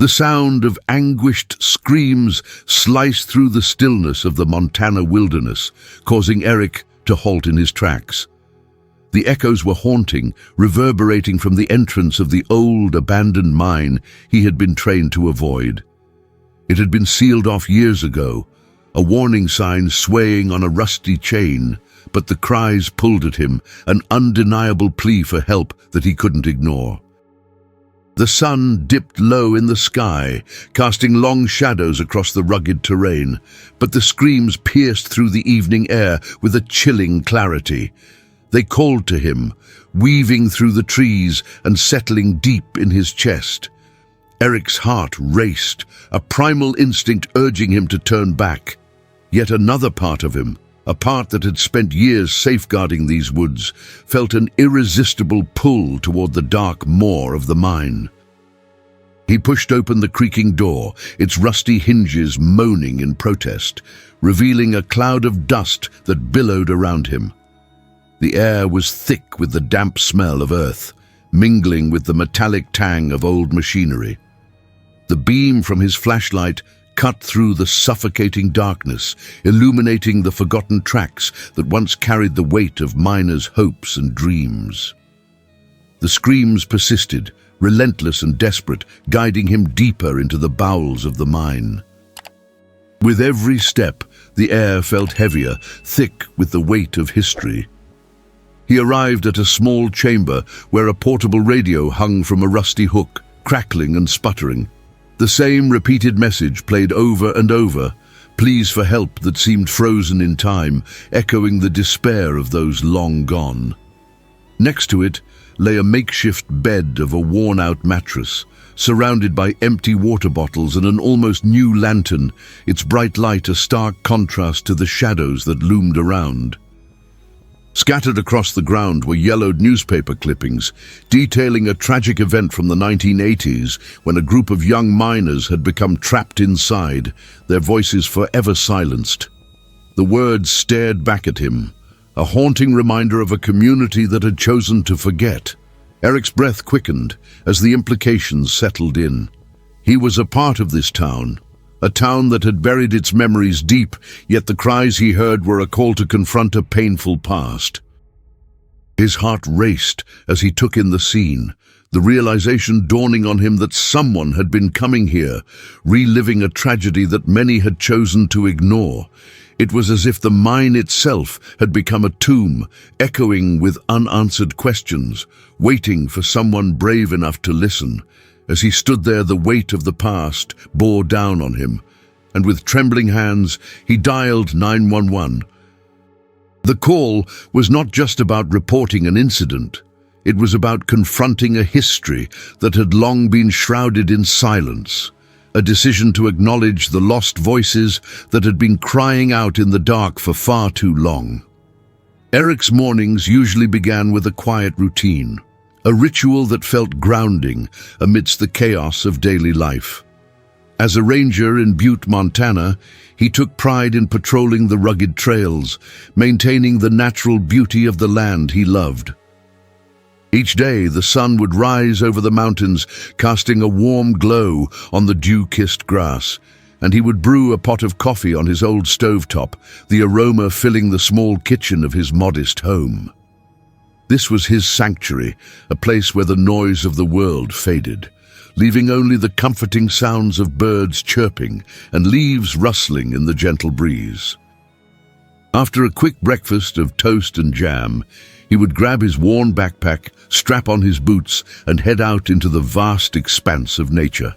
The sound of anguished screams sliced through the stillness of the Montana wilderness, causing Eric to halt in his tracks. The echoes were haunting, reverberating from the entrance of the old, abandoned mine he had been trained to avoid. It had been sealed off years ago, a warning sign swaying on a rusty chain, but the cries pulled at him, an undeniable plea for help that he couldn't ignore. The sun dipped low in the sky, casting long shadows across the rugged terrain, but the screams pierced through the evening air with a chilling clarity. They called to him, weaving through the trees and settling deep in his chest. Eric's heart raced, a primal instinct urging him to turn back. Yet another part of him, a part that had spent years safeguarding these woods, felt an irresistible pull toward the dark maw of the mine. He pushed open the creaking door, its rusty hinges moaning in protest, revealing a cloud of dust that billowed around him. The air was thick with the damp smell of earth, mingling with the metallic tang of old machinery. The beam from his flashlight cut through the suffocating darkness, illuminating the forgotten tracks that once carried the weight of miners' hopes and dreams. The screams persisted, relentless and desperate, guiding him deeper into the bowels of the mine. With every step, the air felt heavier, thick with the weight of history. He arrived at a small chamber where a portable radio hung from a rusty hook, crackling and sputtering. The same repeated message played over and over, pleas for help that seemed frozen in time, echoing the despair of those long gone. Next to it lay a makeshift bed of a worn-out mattress, surrounded by empty water bottles and an almost new lantern, its bright light a stark contrast to the shadows that loomed around. Scattered across the ground were yellowed newspaper clippings, detailing a tragic event from the 1980s when a group of young miners had become trapped inside, their voices forever silenced. The words stared back at him, a haunting reminder of a community that had chosen to forget. Eric's breath quickened as the implications settled in. He was a part of this town, a town that had buried its memories deep, yet the cries he heard were a call to confront a painful past. His heart raced as he took in the scene, the realization dawning on him that someone had been coming here, reliving a tragedy that many had chosen to ignore. It was as if the mine itself had become a tomb, echoing with unanswered questions, waiting for someone brave enough to listen. As he stood there, the weight of the past bore down on him, and with trembling hands, he dialed 911. The call was not just about reporting an incident. It was about confronting a history that had long been shrouded in silence, a decision to acknowledge the lost voices that had been crying out in the dark for far too long. Eric's mornings usually began with a quiet routine, a ritual that felt grounding amidst the chaos of daily life. As a ranger in Butte, Montana, he took pride in patrolling the rugged trails, maintaining the natural beauty of the land he loved. Each day, the sun would rise over the mountains, casting a warm glow on the dew-kissed grass, and he would brew a pot of coffee on his old stovetop, the aroma filling the small kitchen of his modest home. This was his sanctuary, a place where the noise of the world faded, leaving only the comforting sounds of birds chirping and leaves rustling in the gentle breeze. After a quick breakfast of toast and jam, he would grab his worn backpack, strap on his boots, and head out into the vast expanse of nature.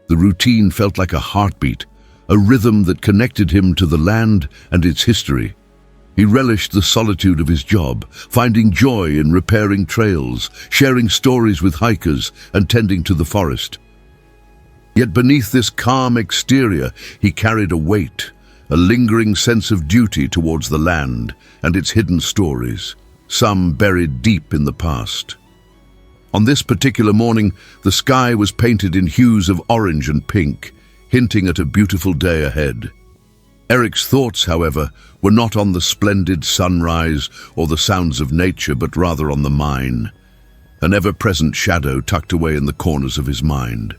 The routine felt like a heartbeat, a rhythm that connected him to the land and its history. He relished the solitude of his job, finding joy in repairing trails, sharing stories with hikers, and tending to the forest. Yet beneath this calm exterior, he carried a weight, a lingering sense of duty towards the land and its hidden stories, some buried deep in the past. On this particular morning, the sky was painted in hues of orange and pink, hinting at a beautiful day ahead. Eric's thoughts, however, were not on the splendid sunrise or the sounds of nature, but rather on the mine, an ever-present shadow tucked away in the corners of his mind.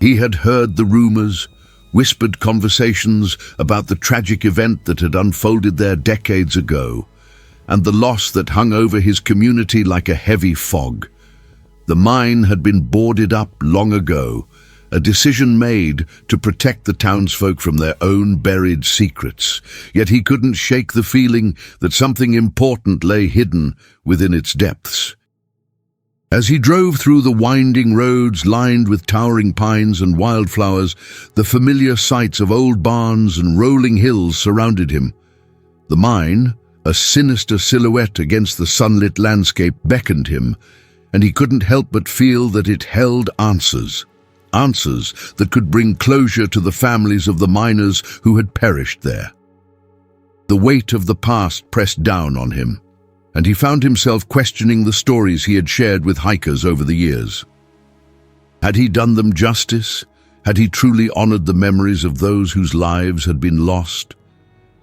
He had heard the rumors, whispered conversations about the tragic event that had unfolded there decades ago, and the loss that hung over his community like a heavy fog. The mine had been boarded up long ago, a decision made to protect the townsfolk from their own buried secrets, yet he couldn't shake the feeling that something important lay hidden within its depths. As he drove through the winding roads lined with towering pines and wildflowers, the familiar sights of old barns and rolling hills surrounded him. The mine, a sinister silhouette against the sunlit landscape, beckoned him, and he couldn't help but feel that it held answers. Answers that could bring closure to the families of the miners who had perished there. The weight of the past pressed down on him, and he found himself questioning the stories he had shared with hikers over the years. Had he done them justice? Had he truly honored the memories of those whose lives had been lost?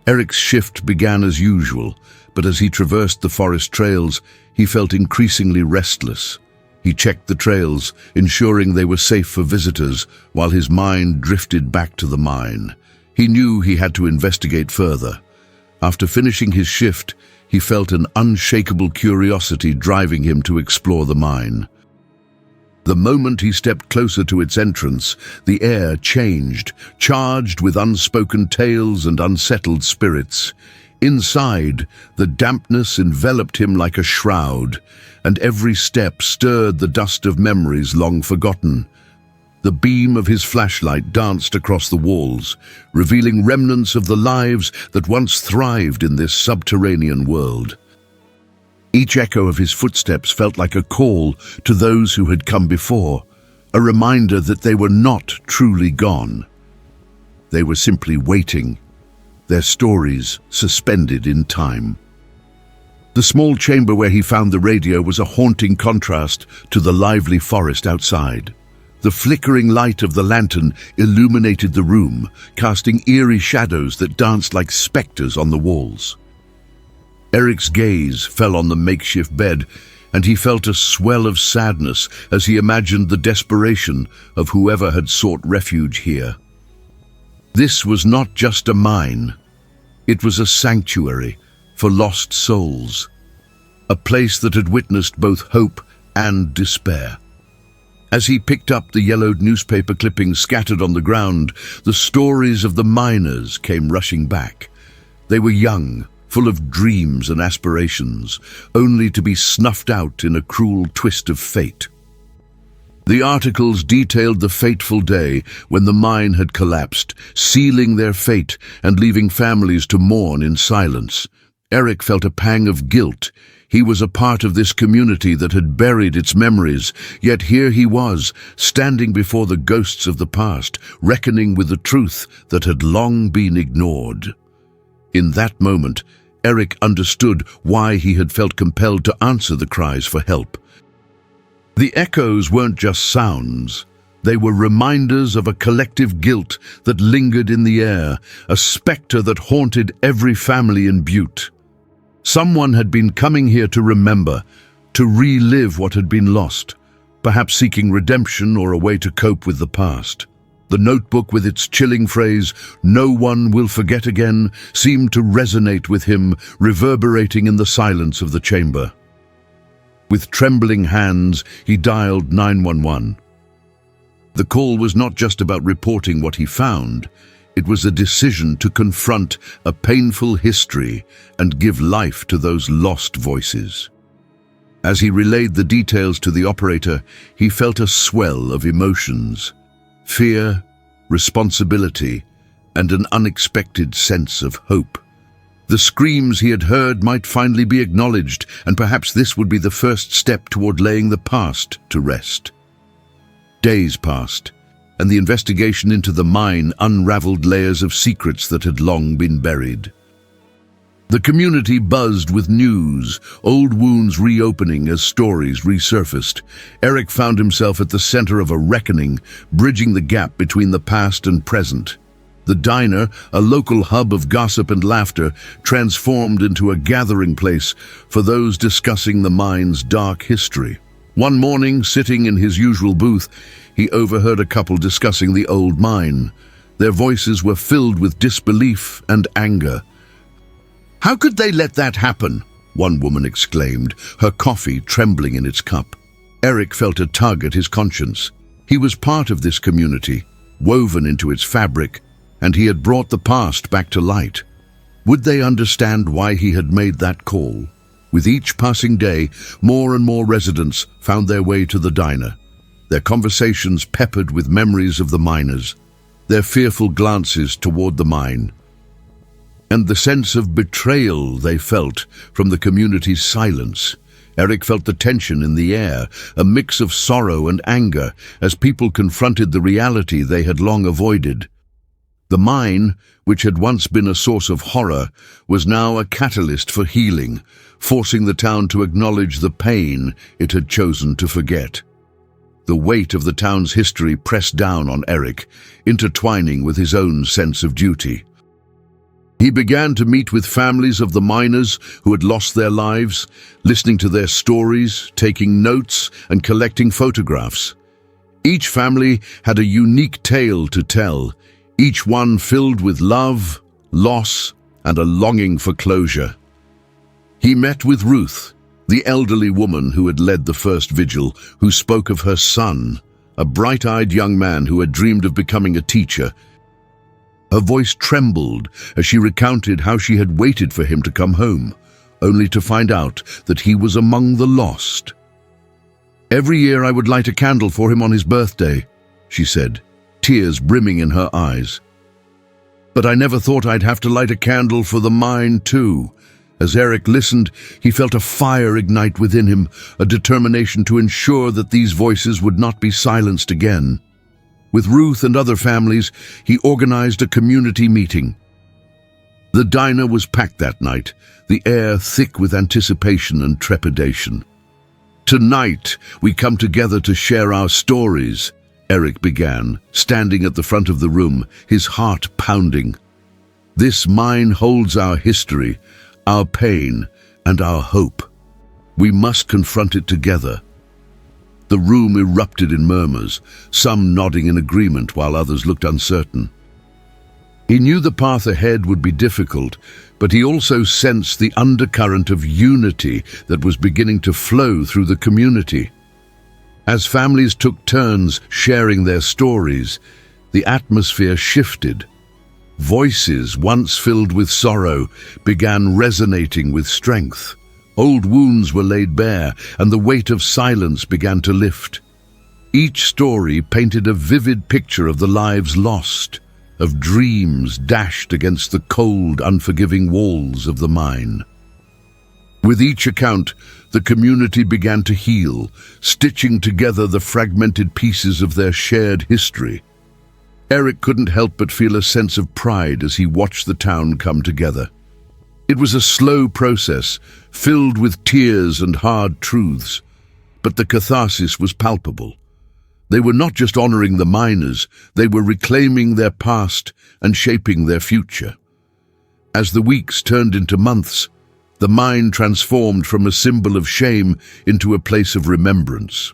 Eric's shift began as usual, but as he traversed the forest trails, he felt increasingly restless. He checked the trails, ensuring they were safe for visitors, while his mind drifted back to the mine. He knew he had to investigate further. After finishing his shift, he felt an unshakable curiosity driving him to explore the mine. The moment he stepped closer to its entrance, the air changed, charged with unspoken tales and unsettled spirits. Inside, the dampness enveloped him like a shroud, and every step stirred the dust of memories long forgotten. The beam of his flashlight danced across the walls, revealing remnants of the lives that once thrived in this subterranean world. Each echo of his footsteps felt like a call to those who had come before, a reminder that they were not truly gone. They were simply waiting, their stories suspended in time. The small chamber where he found the radio was a haunting contrast to the lively forest outside. The flickering light of the lantern illuminated the room, casting eerie shadows that danced like specters on the walls. Eric's gaze fell on the makeshift bed, and he felt a swell of sadness as he imagined the desperation of whoever had sought refuge here. This was not just a mine. It was a sanctuary for lost souls, a place that had witnessed both hope and despair. As he picked up the yellowed newspaper clippings scattered on the ground, the stories of the miners came rushing back. They were young, full of dreams and aspirations, only to be snuffed out in a cruel twist of fate. The articles detailed the fateful day when the mine had collapsed, sealing their fate and leaving families to mourn in silence. Eric felt a pang of guilt. He was a part of this community that had buried its memories, yet here he was, standing before the ghosts of the past, reckoning with the truth that had long been ignored. In that moment, Eric understood why he had felt compelled to answer the cries for help. The echoes weren't just sounds. They were reminders of a collective guilt that lingered in the air, a specter that haunted every family in Butte. Someone had been coming here to remember, to relive what had been lost, perhaps seeking redemption or a way to cope with the past. The notebook with its chilling phrase, "No one will forget again," seemed to resonate with him, reverberating in the silence of the chamber. With trembling hands, he dialed 911. The call was not just about reporting what he found. It was a decision to confront a painful history and give life to those lost voices. As he relayed the details to the operator, he felt a swell of emotions: fear, responsibility, and an unexpected sense of hope. The screams he had heard might finally be acknowledged, and perhaps this would be the first step toward laying the past to rest. Days passed, and the investigation into the mine unraveled layers of secrets that had long been buried. The community buzzed with news, old wounds reopening as stories resurfaced. Eric found himself at the center of a reckoning, bridging the gap between the past and present. The diner, a local hub of gossip and laughter, transformed into a gathering place for those discussing the mine's dark history. One morning, sitting in his usual booth, he overheard a couple discussing the old mine. Their voices were filled with disbelief and anger. "How could they let that happen?" one woman exclaimed, her coffee trembling in its cup. Eric felt a tug at his conscience. He was part of this community, woven into its fabric, and he had brought the past back to light. Would they understand why he had made that call? With each passing day, more and more residents found their way to the diner, their conversations peppered with memories of the miners, their fearful glances toward the mine, and the sense of betrayal they felt from the community's silence. Eric felt the tension in the air, a mix of sorrow and anger, as people confronted the reality they had long avoided. The mine, which had once been a source of horror, was now a catalyst for healing, forcing the town to acknowledge the pain it had chosen to forget. The weight of the town's history pressed down on Eric, intertwining with his own sense of duty. He began to meet with families of the miners who had lost their lives, listening to their stories, taking notes, and collecting photographs. Each family had a unique tale to tell, each one filled with love, loss, and a longing for closure. He met with Ruth, the elderly woman who had led the first vigil, who spoke of her son, a bright-eyed young man who had dreamed of becoming a teacher. Her voice trembled as she recounted how she had waited for him to come home, only to find out that he was among the lost. "Every year I would light a candle for him on his birthday," she said, tears brimming in her eyes. "But I never thought I'd have to light a candle for the mine too." As Eric listened, he felt a fire ignite within him, a determination to ensure that these voices would not be silenced again. With Ruth and other families, he organized a community meeting. The diner was packed that night, the air thick with anticipation and trepidation. "Tonight, we come together to share our stories," Eric began, standing at the front of the room, his heart pounding. "This mine holds our history, our pain, and our hope. We must confront it together." The room erupted in murmurs, some nodding in agreement while others looked uncertain. He knew the path ahead would be difficult, but he also sensed the undercurrent of unity that was beginning to flow through the community. As families took turns sharing their stories, the atmosphere shifted. Voices, once filled with sorrow, began resonating with strength. Old wounds were laid bare, and the weight of silence began to lift. Each story painted a vivid picture of the lives lost, of dreams dashed against the cold, unforgiving walls of the mine. With each account, the community began to heal, stitching together the fragmented pieces of their shared history. Eric couldn't help but feel a sense of pride as he watched the town come together. It was a slow process, filled with tears and hard truths, but the catharsis was palpable. They were not just honoring the miners, they were reclaiming their past and shaping their future. As the weeks turned into months, the mine transformed from a symbol of shame into a place of remembrance.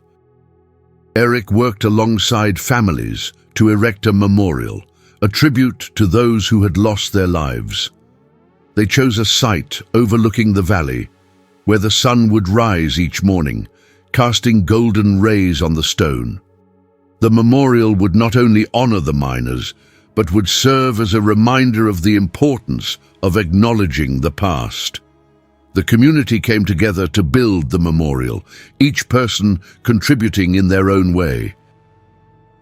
Eric worked alongside families to erect a memorial, a tribute to those who had lost their lives. They chose a site overlooking the valley, where the sun would rise each morning, casting golden rays on the stone. The memorial would not only honor the miners, but would serve as a reminder of the importance of acknowledging the past. The community came together to build the memorial, each person contributing in their own way.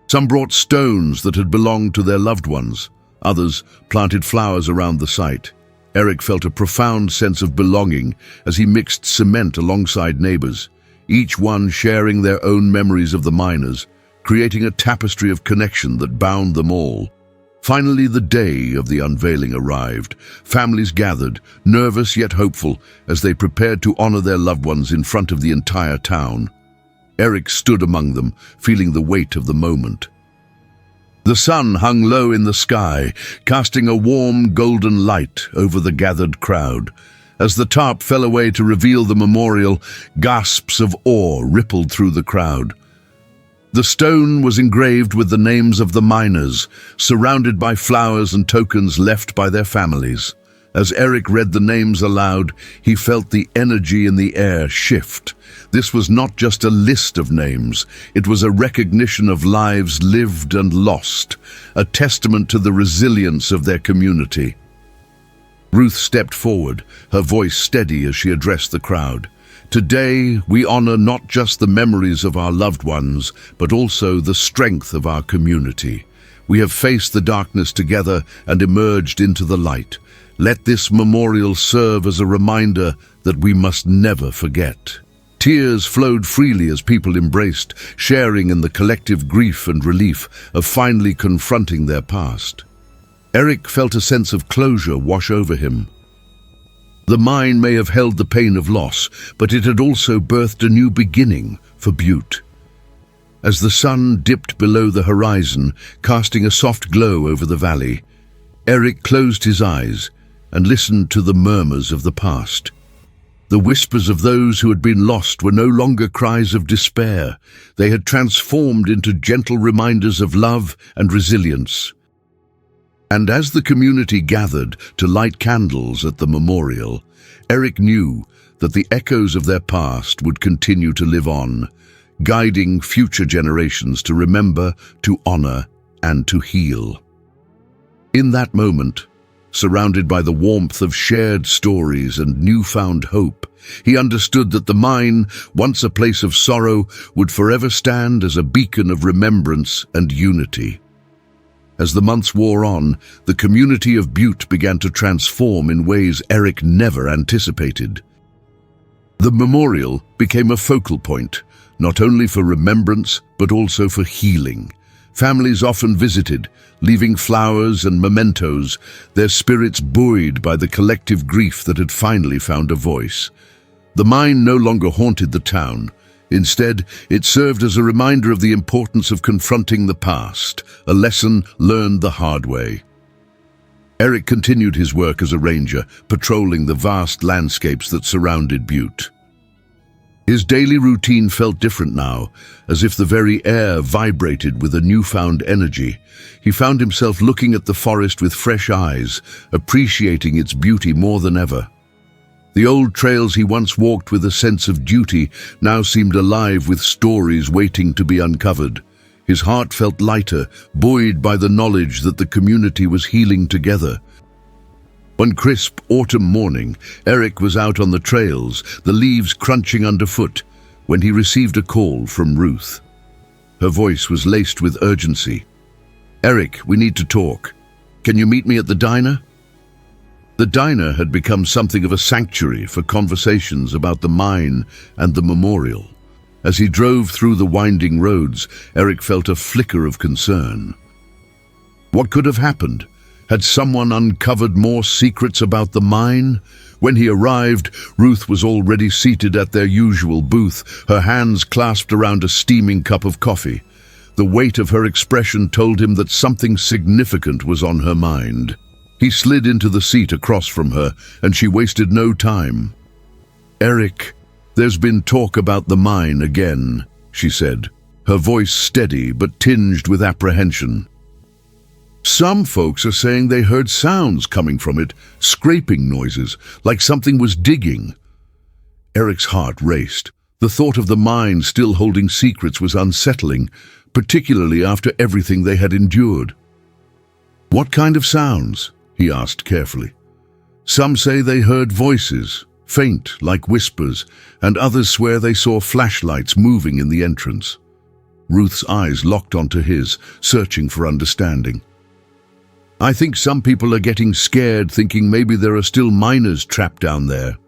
Some brought stones that had belonged to their loved ones. Others planted flowers around the site. Eric felt a profound sense of belonging as he mixed cement alongside neighbors, each one sharing their own memories of the miners, creating a tapestry of connection that bound them all. Finally, the day of the unveiling arrived. Families gathered, nervous yet hopeful, as they prepared to honor their loved ones in front of the entire town. Eric stood among them, feeling the weight of the moment. The sun hung low in the sky, casting a warm golden light over the gathered crowd. As the tarp fell away to reveal the memorial, gasps of awe rippled through the crowd. The stone was engraved with the names of the miners, surrounded by flowers and tokens left by their families. As Eric read the names aloud, he felt the energy in the air shift. This was not just a list of names, it was a recognition of lives lived and lost, a testament to the resilience of their community. Ruth stepped forward, her voice steady as she addressed the crowd. Today, we honor not just the memories of our loved ones, but also the strength of our community. We have faced the darkness together and emerged into the light. Let this memorial serve as a reminder that we must never forget. Tears flowed freely as people embraced, sharing in the collective grief and relief of finally confronting their past. Eric felt a sense of closure wash over him. The mine may have held the pain of loss, but it had also birthed a new beginning for Butte. As the sun dipped below the horizon, casting a soft glow over the valley, Eric closed his eyes and listened to the murmurs of the past. The whispers of those who had been lost were no longer cries of despair. They had transformed into gentle reminders of love and resilience. And as the community gathered to light candles at the memorial, Eric knew that the echoes of their past would continue to live on, guiding future generations to remember, to honor, and to heal. In that moment, surrounded by the warmth of shared stories and newfound hope, he understood that the mine, once a place of sorrow, would forever stand as a beacon of remembrance and unity. As the months wore on, the community of Butte began to transform in ways Eric never anticipated. The memorial became a focal point, not only for remembrance, but also for healing. Families often visited, leaving flowers and mementos, their spirits buoyed by the collective grief that had finally found a voice. The mine no longer haunted the town. Instead, it served as a reminder of the importance of confronting the past, a lesson learned the hard way. Eric continued his work as a ranger, patrolling the vast landscapes that surrounded Butte. His daily routine felt different now, as if the very air vibrated with a newfound energy. He found himself looking at the forest with fresh eyes, appreciating its beauty more than ever. The old trails he once walked with a sense of duty now seemed alive with stories waiting to be uncovered. His heart felt lighter, buoyed by the knowledge that the community was healing together. One crisp autumn morning, Eric was out on the trails, the leaves crunching underfoot, when he received a call from Ruth. Her voice was laced with urgency. "Eric, we need to talk. Can you meet me at the diner?" The diner had become something of a sanctuary for conversations about the mine and the memorial. As he drove through the winding roads, Eric felt a flicker of concern. What could have happened? Had someone uncovered more secrets about the mine? When he arrived, Ruth was already seated at their usual booth, her hands clasped around a steaming cup of coffee. The weight of her expression told him that something significant was on her mind. He slid into the seat across from her, and she wasted no time. "Eric, there's been talk about the mine again," she said, her voice steady but tinged with apprehension. "Some folks are saying they heard sounds coming from it, scraping noises, like something was digging." Eric's heart raced. The thought of the mine still holding secrets was unsettling, particularly after everything they had endured. "What kind of sounds?" he asked carefully. "Some say they heard voices, faint like whispers, and others swear they saw flashlights moving in the entrance." Ruth's eyes locked onto his, searching for understanding. "I think some people are getting scared, thinking maybe there are still miners trapped down there."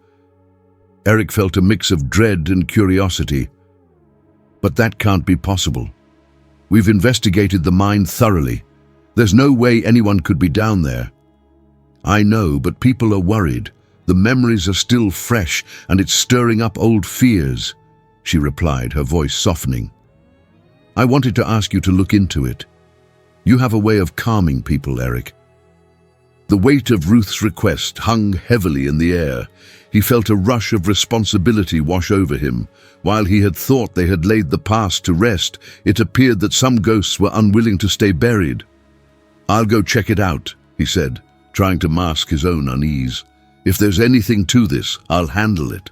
Eric felt a mix of dread and curiosity. "But that can't be possible. We've investigated the mine thoroughly. There's no way anyone could be down there." "I know, but people are worried. The memories are still fresh, and it's stirring up old fears," she replied, her voice softening. "I wanted to ask you to look into it. You have a way of calming people, Eric." The weight of Ruth's request hung heavily in the air. He felt a rush of responsibility wash over him. While he had thought they had laid the past to rest, it appeared that some ghosts were unwilling to stay buried. "I'll go check it out," he said, trying to mask his own unease. "If there's anything to this, I'll handle it."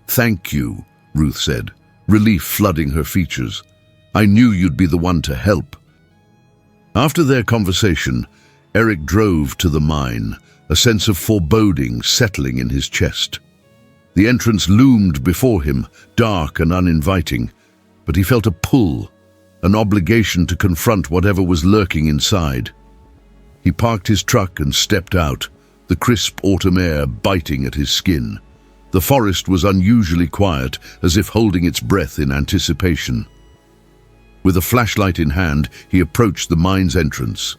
"Thank you," Ruth said, relief flooding her features. "I knew you'd be the one to help." After their conversation, Eric drove to the mine, a sense of foreboding settling in his chest. The entrance loomed before him, dark and uninviting, but he felt a pull, an obligation to confront whatever was lurking inside. He parked his truck and stepped out, the crisp autumn air biting at his skin. The forest was unusually quiet, as if holding its breath in anticipation. With a flashlight in hand, he approached the mine's entrance.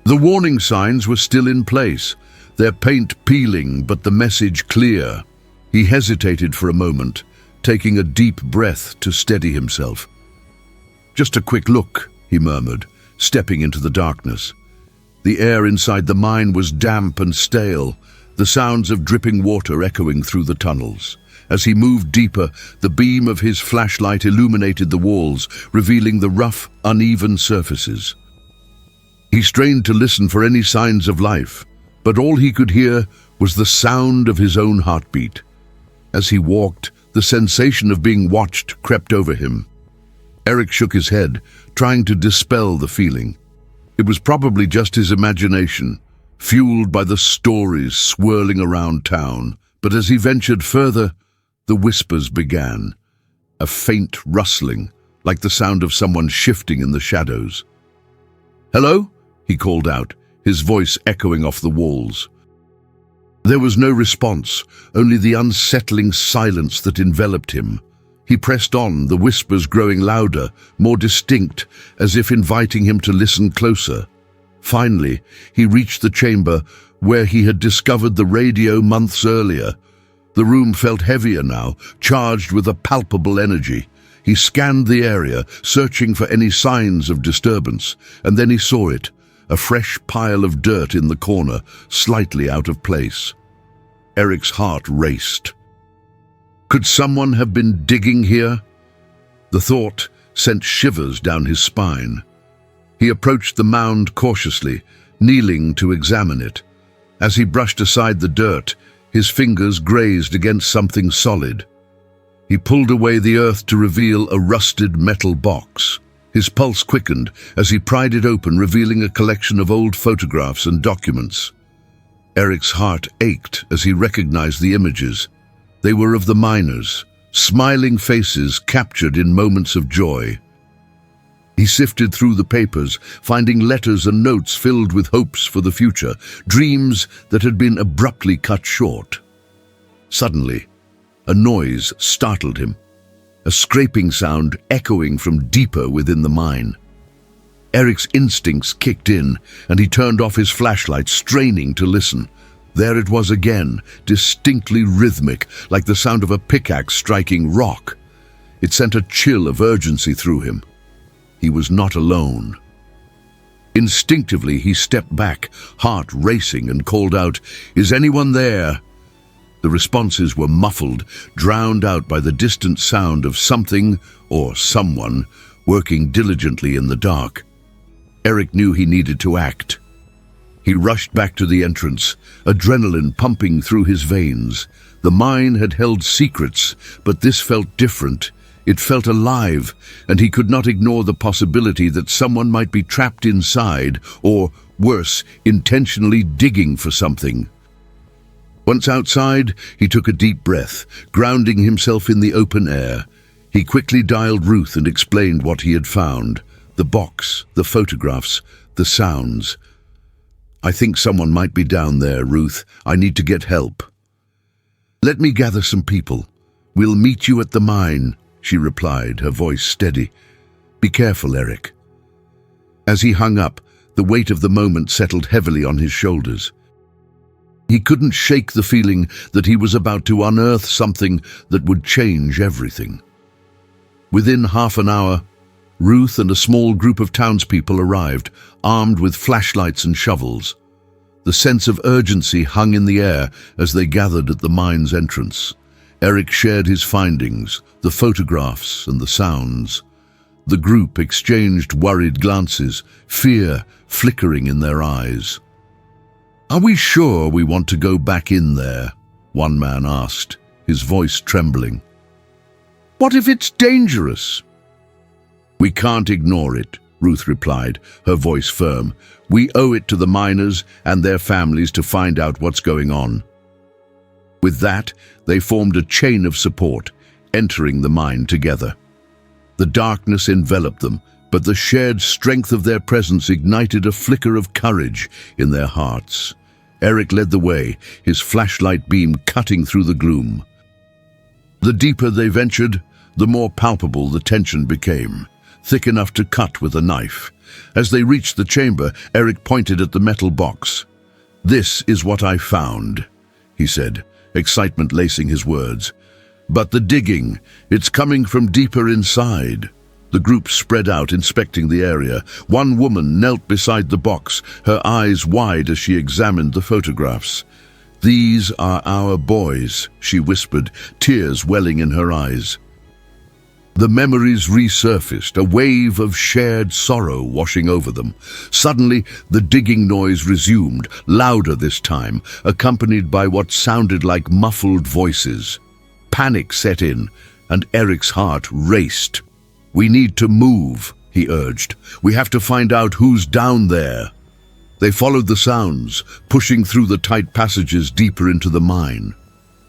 The warning signs were still in place, their paint peeling but the message clear. He hesitated for a moment, taking a deep breath to steady himself. "Just a quick look," he murmured, stepping into the darkness. The air inside the mine was damp and stale, the sounds of dripping water echoing through the tunnels. As he moved deeper, the beam of his flashlight illuminated the walls, revealing the rough, uneven surfaces. He strained to listen for any signs of life, but all he could hear was the sound of his own heartbeat. As he walked, the sensation of being watched crept over him. Eric shook his head, trying to dispel the feeling. It was probably just his imagination, fueled by the stories swirling around town. But as he ventured further, the whispers began, a faint rustling, like the sound of someone shifting in the shadows. "Hello?" he called out, his voice echoing off the walls. There was no response, only the unsettling silence that enveloped him. He pressed on, the whispers growing louder, more distinct, as if inviting him to listen closer. Finally, he reached the chamber where he had discovered the radio months earlier. The room felt heavier now, charged with a palpable energy. He scanned the area, searching for any signs of disturbance, and then he saw it, a fresh pile of dirt in the corner, slightly out of place. Eric's heart raced. Could someone have been digging here? The thought sent shivers down his spine. He approached the mound cautiously, kneeling to examine it. As he brushed aside the dirt, his fingers grazed against something solid. He pulled away the earth to reveal a rusted metal box. His pulse quickened as he pried it open, revealing a collection of old photographs and documents. Eric's heart ached as he recognized the images. They were of the miners, smiling faces captured in moments of joy. He sifted through the papers, finding letters and notes filled with hopes for the future, dreams that had been abruptly cut short. Suddenly, a noise startled him, a scraping sound echoing from deeper within the mine. Eric's instincts kicked in, and he turned off his flashlight, straining to listen. There it was again, distinctly rhythmic, like the sound of a pickaxe striking rock. It sent a chill of urgency through him. He was not alone. Instinctively, he stepped back, heart racing, and called out, "Is anyone there?" The responses were muffled, drowned out by the distant sound of something or someone working diligently in the dark. Eric knew he needed to act. He rushed back to the entrance, adrenaline pumping through his veins. The mine had held secrets, but this felt different. It felt alive, and he could not ignore the possibility that someone might be trapped inside, or, worse, intentionally digging for something. Once outside, he took a deep breath, grounding himself in the open air. He quickly dialed Ruth and explained what he had found. The box, the photographs, the sounds. "I think someone might be down there, Ruth. I need to get help." "Let me gather some people. We'll meet you at the mine," she replied, her voice steady. "Be careful, Eric." As he hung up, the weight of the moment settled heavily on his shoulders. He couldn't shake the feeling that he was about to unearth something that would change everything. Within half an hour, Ruth and a small group of townspeople arrived, armed with flashlights and shovels. The sense of urgency hung in the air as they gathered at the mine's entrance. Eric shared his findings, the photographs and the sounds. The group exchanged worried glances, fear flickering in their eyes. "Are we sure we want to go back in there?" one man asked, his voice trembling. "What if it's dangerous?" "We can't ignore it," Ruth replied, her voice firm. "We owe it to the miners and their families to find out what's going on." With that, they formed a chain of support, entering the mine together. The darkness enveloped them, but the shared strength of their presence ignited a flicker of courage in their hearts. Eric led the way, his flashlight beam cutting through the gloom. The deeper they ventured, the more palpable the tension became, thick enough to cut with a knife. As they reached the chamber, Eric pointed at the metal box. "This is what I found," he said, excitement lacing his words. "But the digging, it's coming from deeper inside." The group spread out, inspecting the area. One woman knelt beside the box, her eyes wide as she examined the photographs. "These are our boys," she whispered, tears welling in her eyes. The memories resurfaced, a wave of shared sorrow washing over them. Suddenly, the digging noise resumed, louder this time, accompanied by what sounded like muffled voices. Panic set in, and Eric's heart raced. "We need to move," he urged. "We have to find out who's down there." They followed the sounds, pushing through the tight passages deeper into the mine.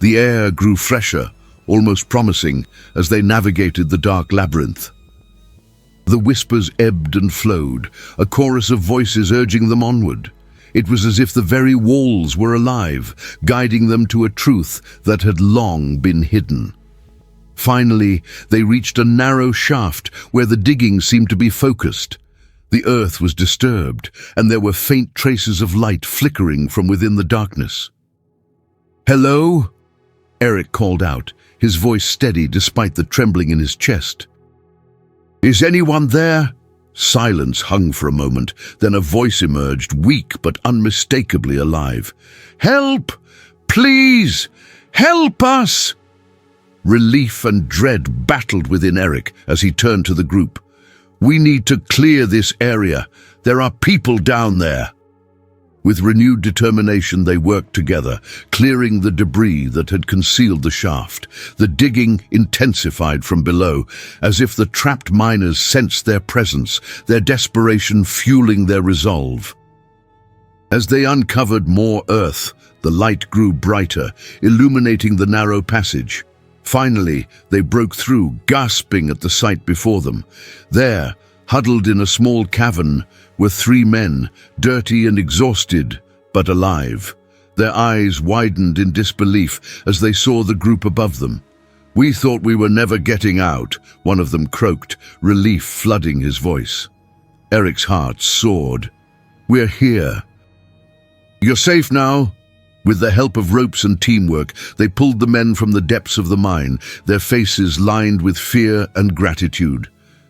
The air grew fresher, almost promising, as they navigated the dark labyrinth. The whispers ebbed and flowed, a chorus of voices urging them onward. It was as if the very walls were alive, guiding them to a truth that had long been hidden. Finally, they reached a narrow shaft where the digging seemed to be focused. The earth was disturbed, and there were faint traces of light flickering from within the darkness. "Hello?" Eric called out, his voice steady despite the trembling in his chest. "Is anyone there?" Silence hung for a moment, then a voice emerged, weak but unmistakably alive. "Help! Please! Help us!" Relief and dread battled within Eric as he turned to the group. "We need to clear this area. There are people down there." With renewed determination, they worked together, clearing the debris that had concealed the shaft. The digging intensified from below, as if the trapped miners sensed their presence, their desperation fueling their resolve. As they uncovered more earth, the light grew brighter, illuminating the narrow passage. Finally, they broke through, gasping at the sight before them. There, huddled in a small cavern, were three men, dirty and exhausted, but alive. Their eyes widened in disbelief as they saw the group above them. "We thought we were never getting out," one of them croaked, relief flooding his voice. Eric's heart soared. "We're here." "You're safe now?" With the help of ropes and teamwork, they pulled the men from the depths of the mine, their faces lined with fear and gratitude.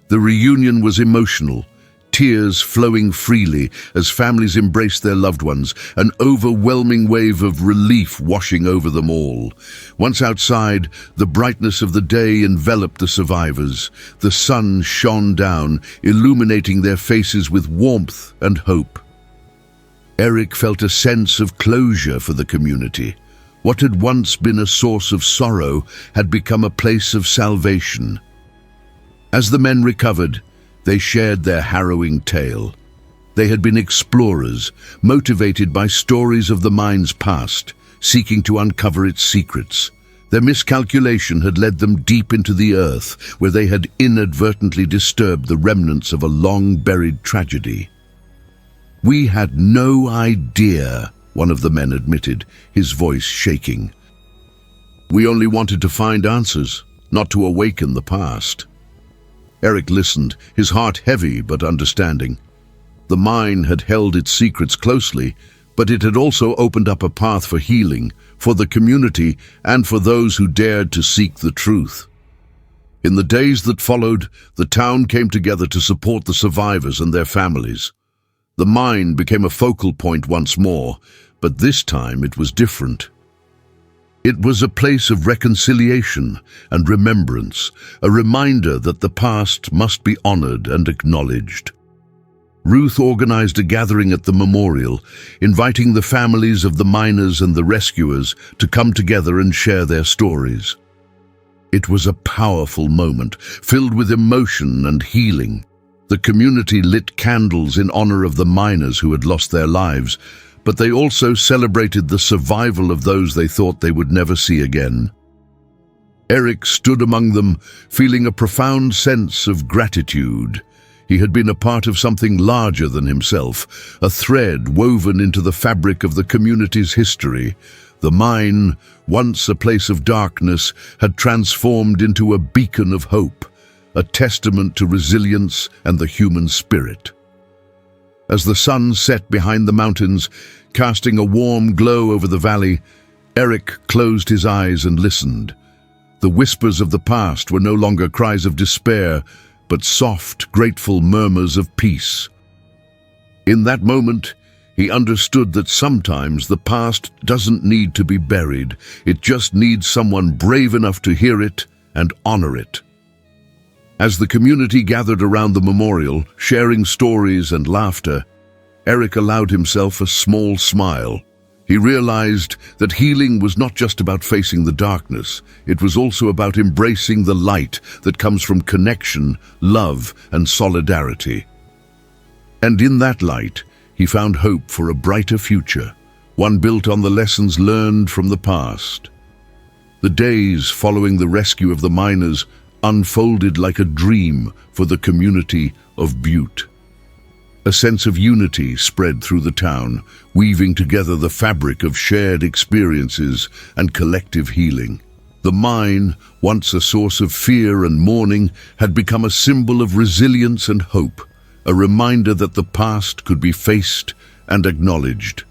The reunion was emotional, tears flowing freely as families embraced their loved ones, an overwhelming wave of relief washing over them all. Once outside, the brightness of the day enveloped the survivors. The sun shone down, illuminating their faces with warmth and hope. Eric felt a sense of closure for the community. What had once been a source of sorrow had become a place of salvation. As the men recovered, they shared their harrowing tale. They had been explorers, motivated by stories of the mine's past, seeking to uncover its secrets. Their miscalculation had led them deep into the earth, where they had inadvertently disturbed the remnants of a long-buried tragedy. "We had no idea," one of the men admitted, his voice shaking. "We only wanted to find answers, not to awaken the past." Eric listened, his heart heavy but understanding. The mine had held its secrets closely, but it had also opened up a path for healing, for the community and for those who dared to seek the truth. In the days that followed, the town came together to support the survivors and their families. The mine became a focal point once more, but this time it was different. It was a place of reconciliation and remembrance, a reminder that the past must be honored and acknowledged. Ruth organized a gathering at the memorial, inviting the families of the miners and the rescuers to come together and share their stories. It was a powerful moment, filled with emotion and healing. The community lit candles in honor of the miners who had lost their lives, but they also celebrated the survival of those they thought they would never see again. Eric stood among them, feeling a profound sense of gratitude. He had been a part of something larger than himself, a thread woven into the fabric of the community's history. The mine, once a place of darkness, had transformed into a beacon of hope, a testament to resilience and the human spirit. As the sun set behind the mountains, casting a warm glow over the valley, Eric closed his eyes and listened. The whispers of the past were no longer cries of despair, but soft, grateful murmurs of peace. In that moment, he understood that sometimes the past doesn't need to be buried. It just needs someone brave enough to hear it and honor it. As the community gathered around the memorial, sharing stories and laughter, Eric allowed himself a small smile. He realized that healing was not just about facing the darkness, it was also about embracing the light that comes from connection, love, and solidarity. And in that light, he found hope for a brighter future, one built on the lessons learned from the past. The days following the rescue of the miners unfolded like a dream for the community of Butte. A sense of unity spread through the town, weaving together the fabric of shared experiences and collective healing. The mine, once a source of fear and mourning, had become a symbol of resilience and hope, a reminder that the past could be faced and acknowledged.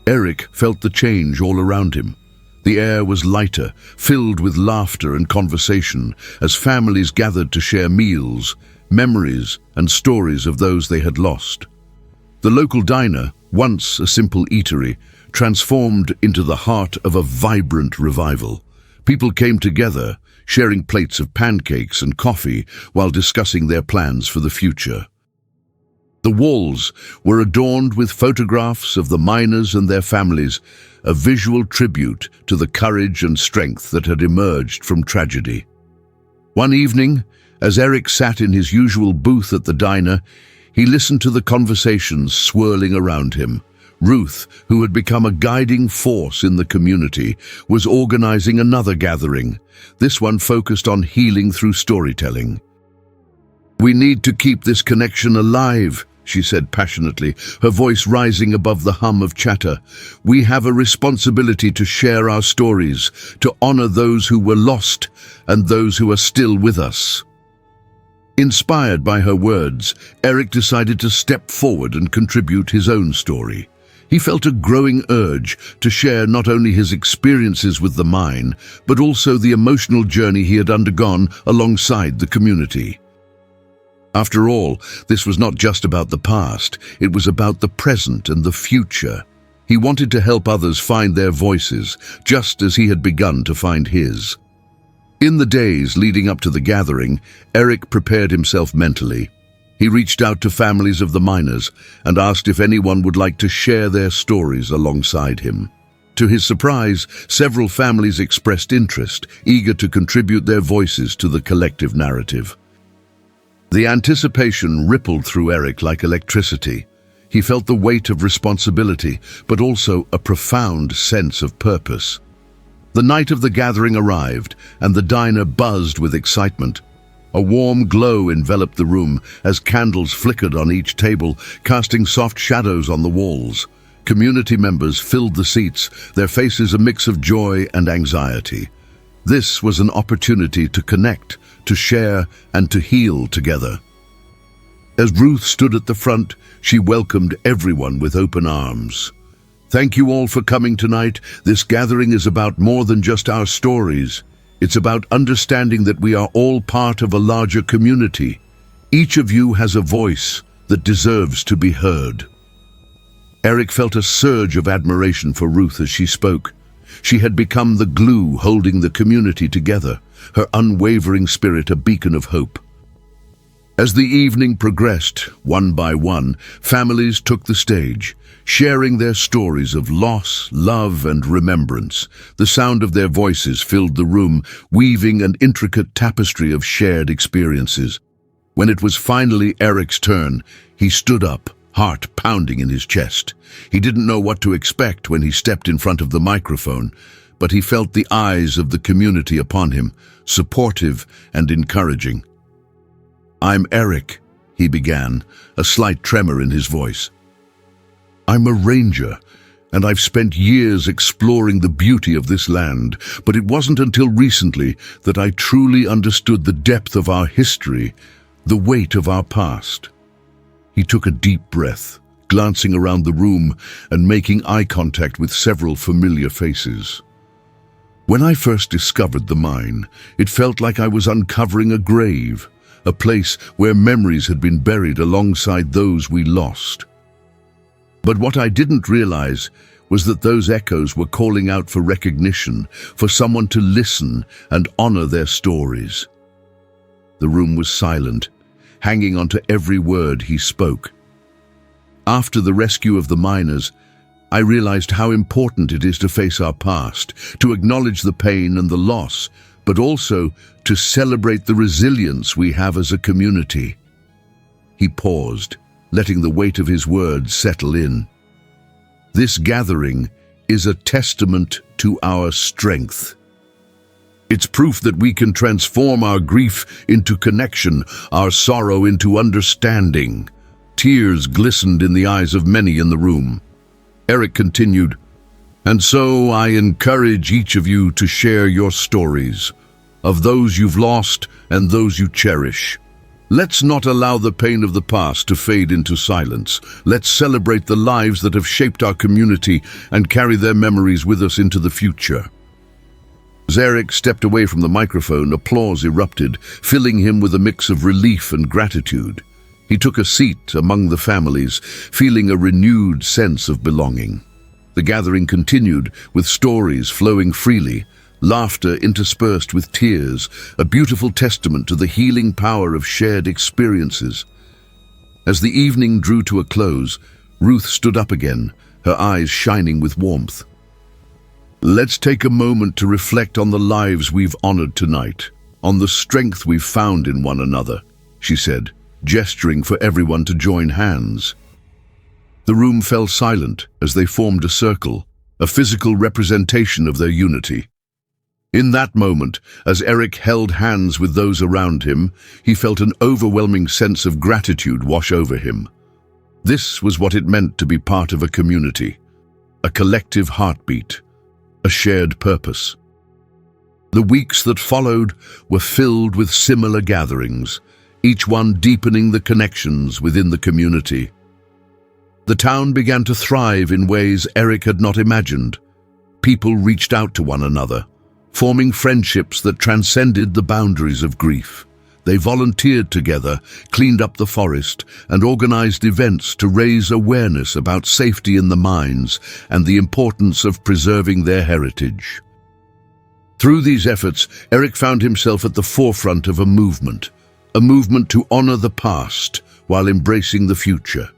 Eric felt the change all around him. The air was lighter, filled with laughter and conversation, as families gathered to share meals, memories, and stories of those they had lost. The local diner, once a simple eatery, transformed into the heart of a vibrant revival. People came together, sharing plates of pancakes and coffee while discussing their plans for the future. The walls were adorned with photographs of the miners and their families, a visual tribute to the courage and strength that had emerged from tragedy. One evening, as Eric sat in his usual booth at the diner, he listened to the conversations swirling around him. Ruth, who had become a guiding force in the community, was organizing another gathering, this one focused on healing through storytelling. "We need to keep this connection alive," she said passionately, her voice rising above the hum of chatter. "We have a responsibility to share our stories, to honor those who were lost and those who are still with us." Inspired by her words, Eric decided to step forward and contribute his own story. He felt a growing urge to share not only his experiences with the mine, but also the emotional journey he had undergone alongside the community. After all, this was not just about the past, it was about the present and the future. He wanted to help others find their voices, just as he had begun to find his. In the days leading up to the gathering, Eric prepared himself mentally. He reached out to families of the miners and asked if anyone would like to share their stories alongside him. To his surprise, several families expressed interest, eager to contribute their voices to the collective narrative. The anticipation rippled through Eric like electricity. He felt the weight of responsibility, but also a profound sense of purpose. The night of the gathering arrived, and the diner buzzed with excitement. A warm glow enveloped the room as candles flickered on each table, casting soft shadows on the walls. Community members filled the seats, their faces a mix of joy and anxiety. This was an opportunity to connect, to share, and to heal together. As Ruth stood at the front, she welcomed everyone with open arms. "Thank you all for coming tonight. This gathering is about more than just our stories. It's about understanding that we are all part of a larger community. Each of you has a voice, that deserves to be heard. Eric felt a surge of admiration for Ruth as she spoke. She had become the glue holding the community together, her unwavering spirit a beacon of hope. As the evening progressed, one by one, families took the stage, sharing their stories of loss, love, and remembrance. The sound of their voices filled the room, weaving an intricate tapestry of shared experiences. When it was finally Eric's turn, he stood up, heart pounding in his chest. He didn't know what to expect when he stepped in front of the microphone, but he felt the eyes of the community upon him, supportive and encouraging. "I'm Eric," he began, a slight tremor in his voice. "I'm a ranger, and I've spent years exploring the beauty of this land, but it wasn't until recently that I truly understood the depth of our history, the weight of our past." He took a deep breath, glancing around the room and making eye contact with several familiar faces. "When I first discovered the mine, it felt like I was uncovering a grave, a place where memories had been buried alongside those we lost. But what I didn't realize was that those echoes were calling out for recognition, for someone to listen and honor their stories." The room was silent, hanging on to every word he spoke. After the rescue of the miners, I realized how important it is to face our past, to acknowledge the pain and the loss, but also to celebrate the resilience we have as a community. He paused, letting the weight of his words settle in. "This gathering is a testament to our strength. It's proof that we can transform our grief into connection, our sorrow into understanding." Tears glistened in the eyes of many in the room. Eric continued, "And so I encourage each of you to share your stories, of those you've lost and those you cherish. Let's not allow the pain of the past to fade into silence. Let's celebrate the lives that have shaped our community and carry their memories with us into the future." As Eric stepped away from the microphone, applause erupted, filling him with a mix of relief and gratitude. He took a seat among the families, feeling a renewed sense of belonging. The gathering continued, with stories flowing freely, laughter interspersed with tears, a beautiful testament to the healing power of shared experiences. As the evening drew to a close, Ruth stood up again, her eyes shining with warmth. "Let's take a moment to reflect on the lives we've honored tonight, on the strength we've found in one another," she said, gesturing for everyone to join hands. The room fell silent as they formed a circle, a physical representation of their unity. In that moment, as Eric held hands with those around him, he felt an overwhelming sense of gratitude wash over him. This was what it meant to be part of a community, a collective heartbeat, a shared purpose. The weeks that followed were filled with similar gatherings, each one deepening the connections within the community. The town began to thrive in ways Eric had not imagined. People reached out to one another, forming friendships that transcended the boundaries of grief. They volunteered together, cleaned up the forest, and organized events to raise awareness about safety in the mines and the importance of preserving their heritage. Through these efforts, Eric found himself at the forefront of a movement to honor the past while embracing the future.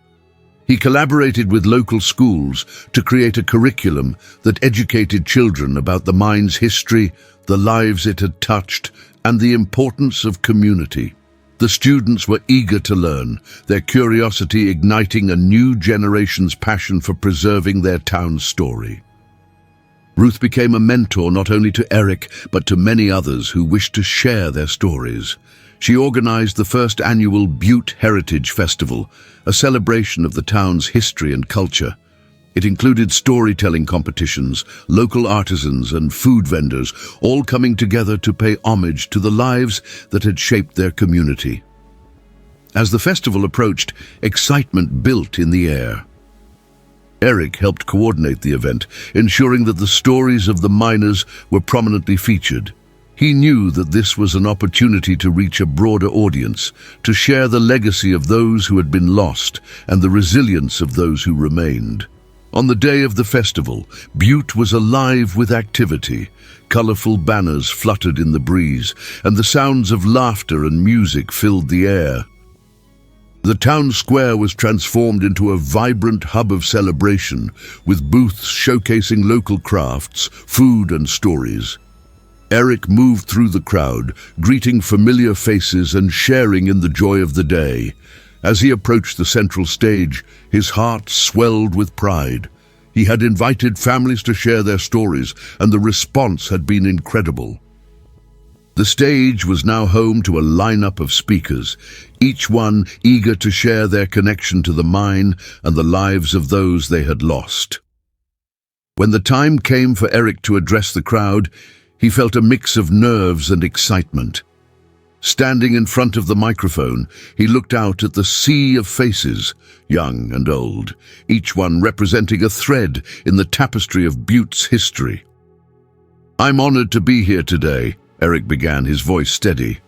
He collaborated with local schools to create a curriculum that educated children about the mine's history, the lives it had touched, and the importance of community. The students were eager to learn, their curiosity igniting a new generation's passion for preserving their town's story. Ruth became a mentor not only to Eric, but to many others who wished to share their stories. She organized the first annual Butte Heritage Festival, a celebration of the town's history and culture. It included storytelling competitions, local artisans and food vendors, all coming together to pay homage to the lives that had shaped their community. As the festival approached, excitement built in the air. Eric helped coordinate the event, ensuring that the stories of the miners were prominently featured. He knew that this was an opportunity to reach a broader audience, to share the legacy of those who had been lost and the resilience of those who remained. On the day of the festival, Butte was alive with activity. Colorful banners fluttered in the breeze, and the sounds of laughter and music filled the air. The town square was transformed into a vibrant hub of celebration, with booths showcasing local crafts, food, and stories. Eric moved through the crowd, greeting familiar faces and sharing in the joy of the day. As he approached the central stage, his heart swelled with pride. He had invited families to share their stories, and the response had been incredible. The stage was now home to a lineup of speakers, each one eager to share their connection to the mine and the lives of those they had lost. When the time came for Eric to address the crowd, he felt a mix of nerves and excitement. Standing in front of the microphone, he looked out at the sea of faces, young and old, each one representing a thread in the tapestry of Butte's history. "I'm honored to be here today," Eric began, his voice steady.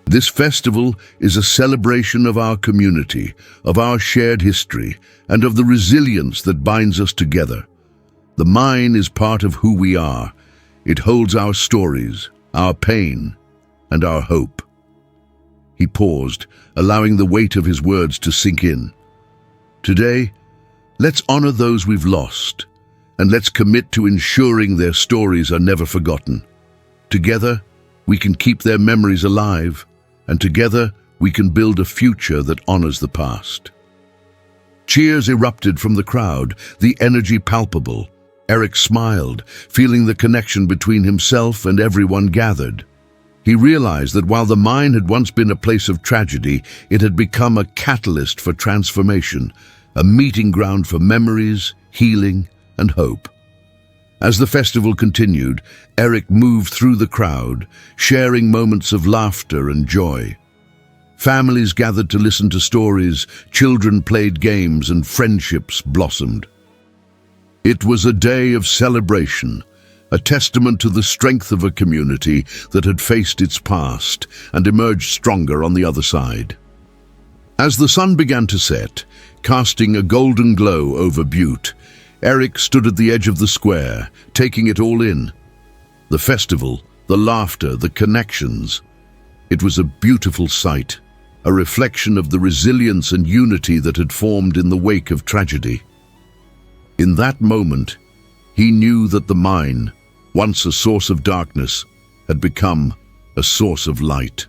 "This festival is a celebration of our community, of our shared history, and of the resilience that binds us together. The mine is part of who we are. It holds our stories, our pain, and our hope." He paused, allowing the weight of his words to sink in. "Today, let's honor those we've lost, and let's commit to ensuring their stories are never forgotten. Together, we can keep their memories alive, and together, we can build a future that honors the past." Cheers erupted from the crowd, the energy palpable. Eric smiled, feeling the connection between himself and everyone gathered. He realized that while the mine had once been a place of tragedy, it had become a catalyst for transformation, a meeting ground for memories, healing, and hope. As the festival continued, Eric moved through the crowd, sharing moments of laughter and joy. Families gathered to listen to stories, children played games, and friendships blossomed. It was a day of celebration, a testament to the strength of a community that had faced its past and emerged stronger on the other side. As the sun began to set, casting a golden glow over Butte, Eric stood at the edge of the square, taking it all in. The festival, the laughter, the connections. It was a beautiful sight, a reflection of the resilience and unity that had formed in the wake of tragedy. In that moment, he knew that the mine, once a source of darkness, had become a source of light.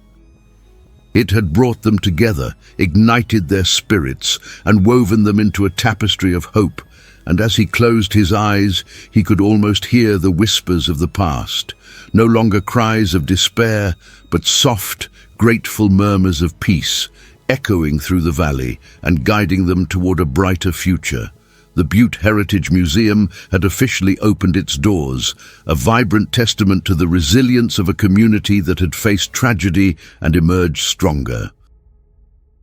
It had brought them together, ignited their spirits, and woven them into a tapestry of hope, and as he closed his eyes, he could almost hear the whispers of the past, no longer cries of despair, but soft, grateful murmurs of peace, echoing through the valley and guiding them toward a brighter future. The Butte Heritage Museum had officially opened its doors, a vibrant testament to the resilience of a community that had faced tragedy and emerged stronger.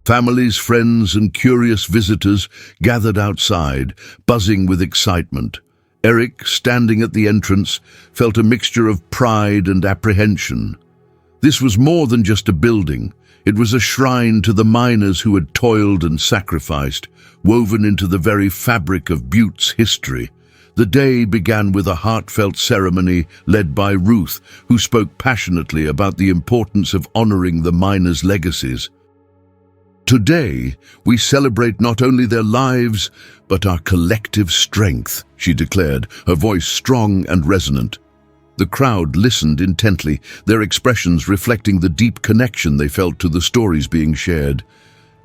Families, friends, and curious visitors gathered outside, buzzing with excitement. Eric, standing at the entrance, felt a mixture of pride and apprehension. This was more than just a building. It was a shrine to the miners who had toiled and sacrificed, woven into the very fabric of Butte's history. The day began with a heartfelt ceremony led by Ruth, who spoke passionately about the importance of honoring the miners' legacies. "Today, we celebrate not only their lives, but our collective strength," she declared, her voice strong and resonant. The crowd listened intently, their expressions reflecting the deep connection they felt to the stories being shared.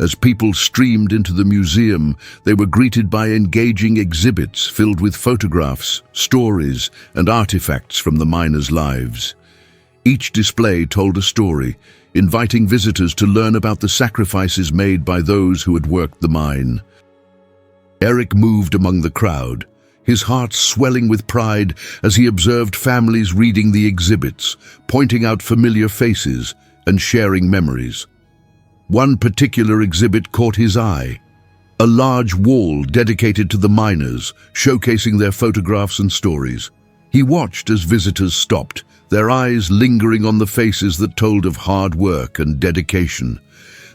As people streamed into the museum, they were greeted by engaging exhibits filled with photographs, stories, and artifacts from the miners' lives. Each display told a story, inviting visitors to learn about the sacrifices made by those who had worked the mine. Eric moved among the crowd, his heart swelling with pride as he observed families reading the exhibits, pointing out familiar faces, and sharing memories. One particular exhibit caught his eye, a large wall dedicated to the miners, showcasing their photographs and stories. He watched as visitors stopped, their eyes lingering on the faces that told of hard work and dedication.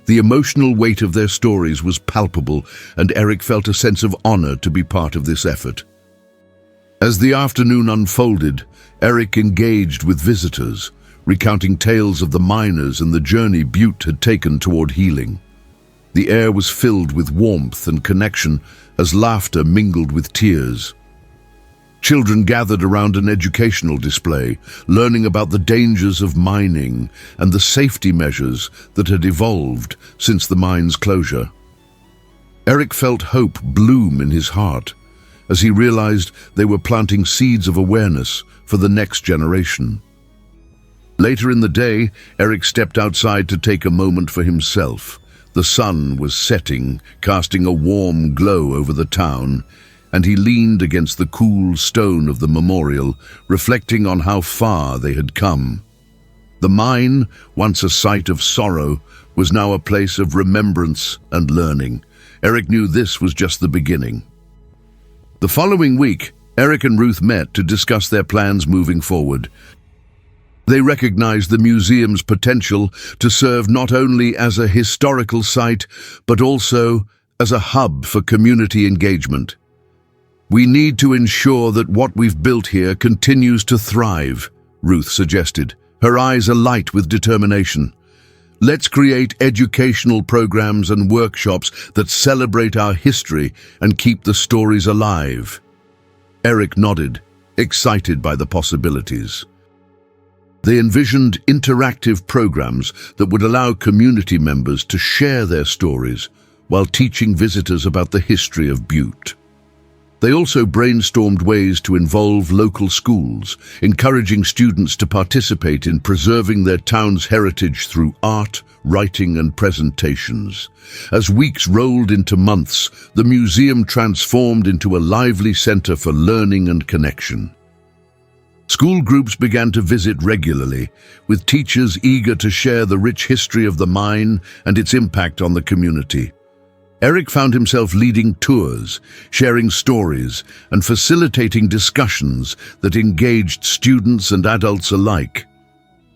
The emotional weight of their stories was palpable, and Eric felt a sense of honor to be part of this effort. As the afternoon unfolded, Eric engaged with visitors, recounting tales of the miners and the journey Butte had taken toward healing. The air was filled with warmth and connection as laughter mingled with tears. Children gathered around an educational display, learning about the dangers of mining and the safety measures that had evolved since the mine's closure. Eric felt hope bloom in his heart as he realized they were planting seeds of awareness for the next generation. Later in the day, Eric stepped outside to take a moment for himself. The sun was setting, casting a warm glow over the town, and he leaned against the cool stone of the memorial, reflecting on how far they had come. The mine, once a site of sorrow, was now a place of remembrance and learning. Eric knew this was just the beginning. The following week, Eric and Ruth met to discuss their plans moving forward. They recognized the museum's potential to serve not only as a historical site, but also as a hub for community engagement. "We need to ensure that what we've built here continues to thrive," Ruth suggested, her eyes alight with determination. "Let's create educational programs and workshops that celebrate our history and keep the stories alive." Eric nodded, excited by the possibilities. They envisioned interactive programs that would allow community members to share their stories while teaching visitors about the history of Butte. They also brainstormed ways to involve local schools, encouraging students to participate in preserving their town's heritage through art, writing, and presentations. As weeks rolled into months, the museum transformed into a lively center for learning and connection. School groups began to visit regularly, with teachers eager to share the rich history of the mine and its impact on the community. Eric found himself leading tours, sharing stories, and facilitating discussions that engaged students and adults alike.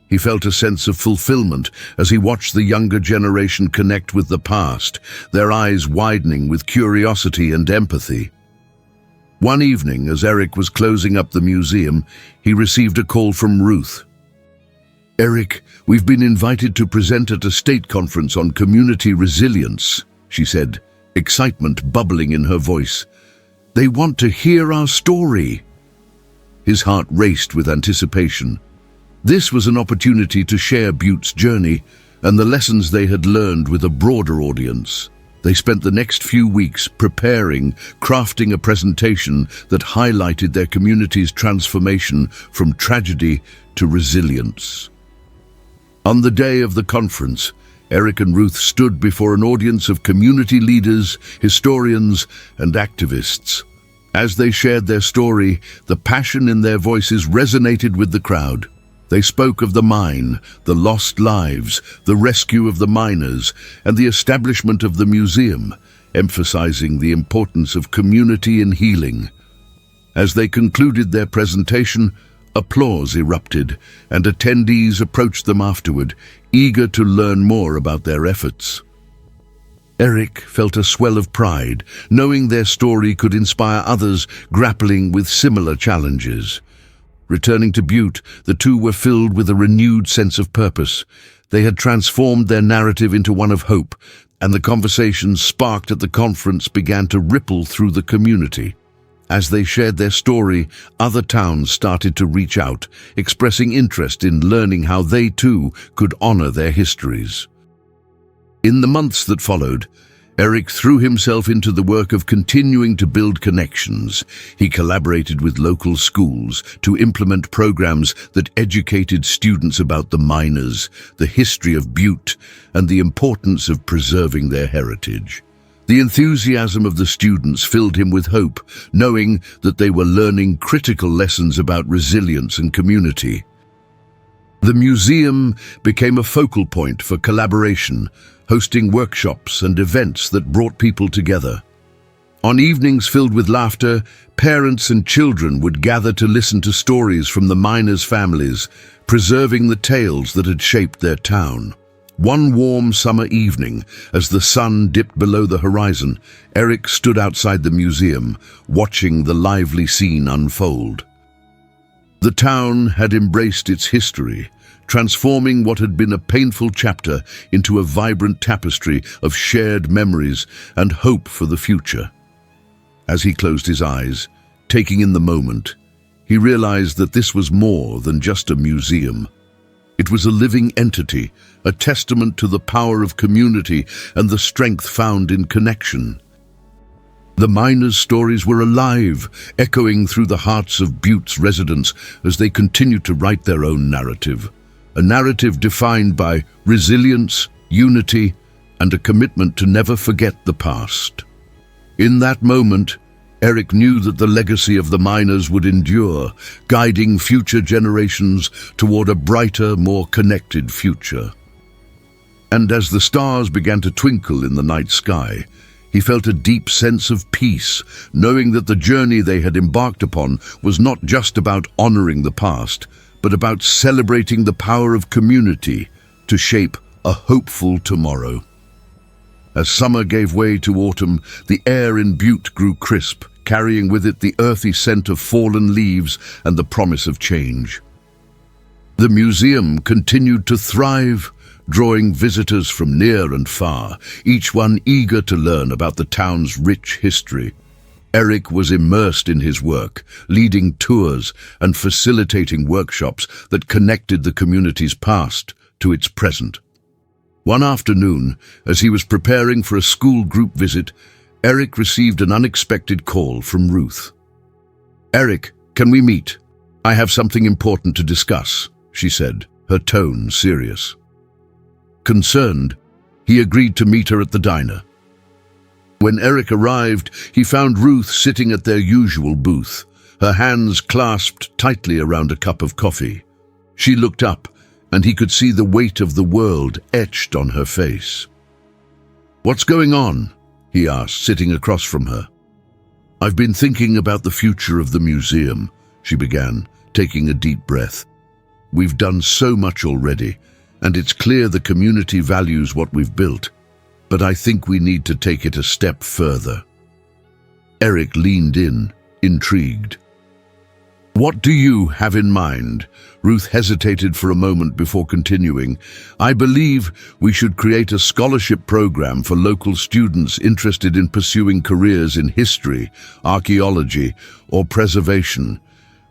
He felt a sense of fulfillment as he watched the younger generation connect with the past, their eyes widening with curiosity and empathy. One evening, as Eric was closing up the museum, he received a call from Ruth. "Eric, we've been invited to present at a state conference on community resilience," she said, excitement bubbling in her voice. "They want to hear our story." His heart raced with anticipation. This was an opportunity to share Butte's journey and the lessons they had learned with a broader audience. They spent the next few weeks preparing, crafting a presentation that highlighted their community's transformation from tragedy to resilience. On the day of the conference, Eric and Ruth stood before an audience of community leaders, historians, and activists. As they shared their story, the passion in their voices resonated with the crowd. They spoke of the mine, the lost lives, the rescue of the miners, and the establishment of the museum, emphasizing the importance of community in healing. As they concluded their presentation, applause erupted, and attendees approached them afterward, eager to learn more about their efforts. Eric felt a swell of pride, knowing their story could inspire others grappling with similar challenges. Returning to Butte, the two were filled with a renewed sense of purpose. They had transformed their narrative into one of hope, and the conversations sparked at the conference began to ripple through the community. As they shared their story, other towns started to reach out, expressing interest in learning how they too could honor their histories. In the months that followed, Eric threw himself into the work of continuing to build connections. He collaborated with local schools to implement programs that educated students about the miners, the history of Butte, and the importance of preserving their heritage. The enthusiasm of the students filled him with hope, knowing that they were learning critical lessons about resilience and community. The museum became a focal point for collaboration, hosting workshops and events that brought people together. On evenings filled with laughter, parents and children would gather to listen to stories from the miners' families, preserving the tales that had shaped their town. One warm summer evening, as the sun dipped below the horizon, Eric stood outside the museum, watching the lively scene unfold. The town had embraced its history, transforming what had been a painful chapter into a vibrant tapestry of shared memories and hope for the future. As he closed his eyes, taking in the moment, he realized that this was more than just a museum. It was a living entity, a testament to the power of community and the strength found in connection. The miners' stories were alive, echoing through the hearts of Butte's residents as they continued to write their own narrative. A narrative defined by resilience, unity, and a commitment to never forget the past. In that moment, Eric knew that the legacy of the miners would endure, guiding future generations toward a brighter, more connected future. And as the stars began to twinkle in the night sky, he felt a deep sense of peace, knowing that the journey they had embarked upon was not just about honoring the past, but about celebrating the power of community to shape a hopeful tomorrow. As summer gave way to autumn, the air in Butte grew crisp, carrying with it the earthy scent of fallen leaves and the promise of change. The museum continued to thrive, drawing visitors from near and far, each one eager to learn about the town's rich history. Eric was immersed in his work, leading tours and facilitating workshops that connected the community's past to its present. One afternoon, as he was preparing for a school group visit, Eric received an unexpected call from Ruth. "Eric, can we meet? I have something important to discuss," she said, her tone serious. Concerned, he agreed to meet her at the diner. When Eric arrived, he found Ruth sitting at their usual booth, her hands clasped tightly around a cup of coffee. She looked up, and he could see the weight of the world etched on her face. "What's going on?" he asked, sitting across from her. "I've been thinking about the future of the museum," she began, taking a deep breath. "We've done so much already, and it's clear the community values what we've built, but I think we need to take it a step further." Eric leaned in, intrigued. "What do you have in mind?" Ruth hesitated for a moment before continuing. "I believe we should create a scholarship program for local students interested in pursuing careers in history, archaeology, or preservation.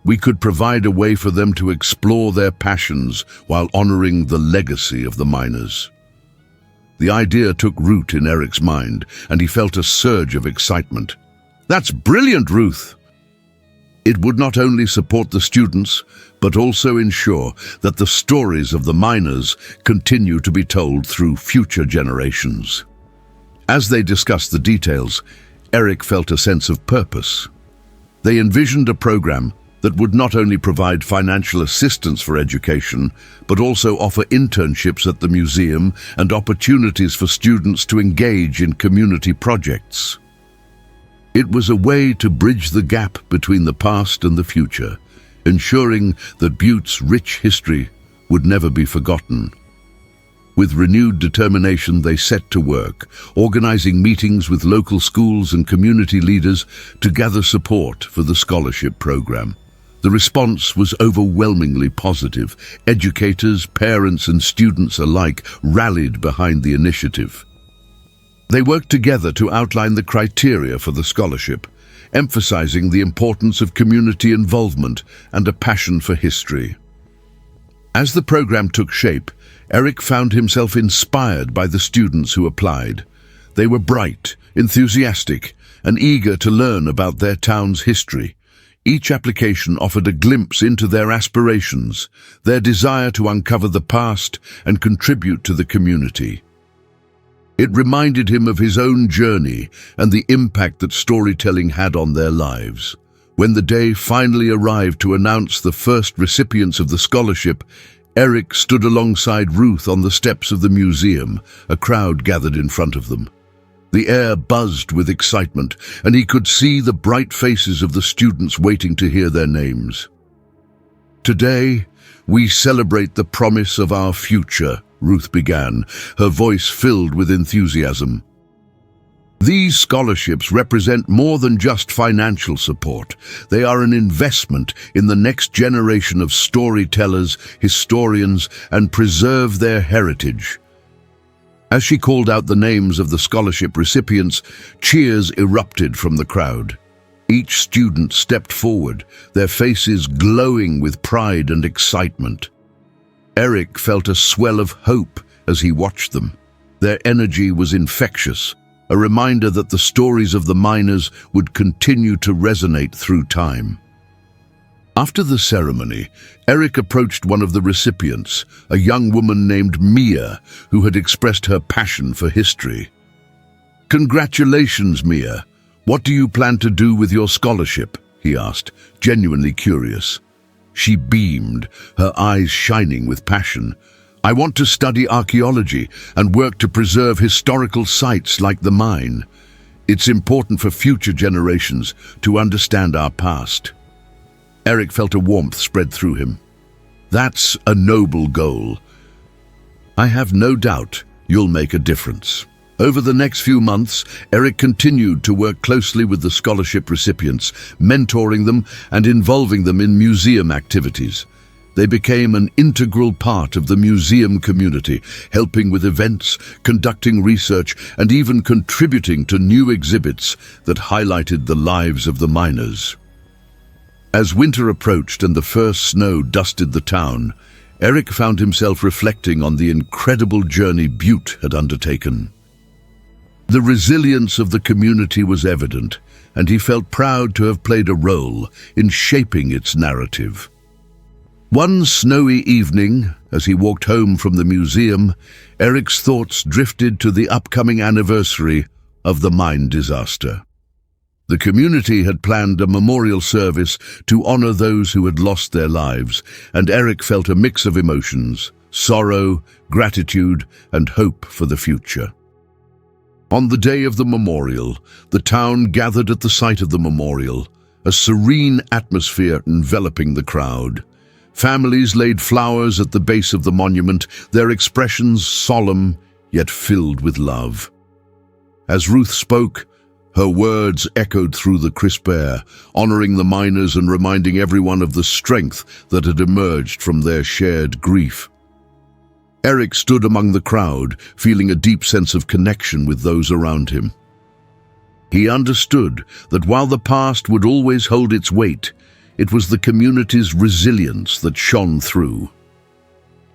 We could provide a way for them to explore their passions while honoring the legacy of the miners." The idea took root in Eric's mind, and he felt a surge of excitement. "That's brilliant, Ruth!" It would not only support the students, but also ensure that the stories of the miners continue to be told through future generations. As they discussed the details, Eric felt a sense of purpose. They envisioned a program that would not only provide financial assistance for education, but also offer internships at the museum and opportunities for students to engage in community projects. It was a way to bridge the gap between the past and the future, ensuring that Butte's rich history would never be forgotten. With renewed determination, they set to work, organizing meetings with local schools and community leaders to gather support for the scholarship program. The response was overwhelmingly positive. Educators, parents, and students alike rallied behind the initiative. They worked together to outline the criteria for the scholarship, emphasizing the importance of community involvement and a passion for history. As the program took shape, Eric found himself inspired by the students who applied. They were bright, enthusiastic, and eager to learn about their town's history. Each application offered a glimpse into their aspirations, their desire to uncover the past and contribute to the community. It reminded him of his own journey and the impact that storytelling had on their lives. When the day finally arrived to announce the first recipients of the scholarship, Eric stood alongside Ruth on the steps of the museum, a crowd gathered in front of them. The air buzzed with excitement, and he could see the bright faces of the students waiting to hear their names. "Today, we celebrate the promise of our future," Ruth began, her voice filled with enthusiasm. "These scholarships represent more than just financial support. They are an investment in the next generation of storytellers, historians, and preserve their heritage." As she called out the names of the scholarship recipients, cheers erupted from the crowd. Each student stepped forward, their faces glowing with pride and excitement. Eric felt a swell of hope as he watched them. Their energy was infectious, a reminder that the stories of the miners would continue to resonate through time. After the ceremony, Eric approached one of the recipients, a young woman named Mia, who had expressed her passion for history. "Congratulations, Mia. What do you plan to do with your scholarship?" he asked, genuinely curious. She beamed, her eyes shining with passion. "I want to study archaeology and work to preserve historical sites like the mine. It's important for future generations to understand our past." Eric felt a warmth spread through him. "That's a noble goal. I have no doubt you'll make a difference." Over the next few months, Eric continued to work closely with the scholarship recipients, mentoring them and involving them in museum activities. They became an integral part of the museum community, helping with events, conducting research, and even contributing to new exhibits that highlighted the lives of the miners. As winter approached and the first snow dusted the town, Eric found himself reflecting on the incredible journey Butte had undertaken. The resilience of the community was evident, and he felt proud to have played a role in shaping its narrative. One snowy evening, as he walked home from the museum, Eric's thoughts drifted to the upcoming anniversary of the mine disaster. The community had planned a memorial service to honor those who had lost their lives, and Eric felt a mix of emotions: sorrow, gratitude, and hope for the future. On the day of the memorial, the town gathered at the site of the memorial, a serene atmosphere enveloping the crowd. Families laid flowers at the base of the monument, their expressions solemn yet filled with love. As Ruth spoke, her words echoed through the crisp air, honoring the miners and reminding everyone of the strength that had emerged from their shared grief. Eric stood among the crowd, feeling a deep sense of connection with those around him. He understood that while the past would always hold its weight, it was the community's resilience that shone through.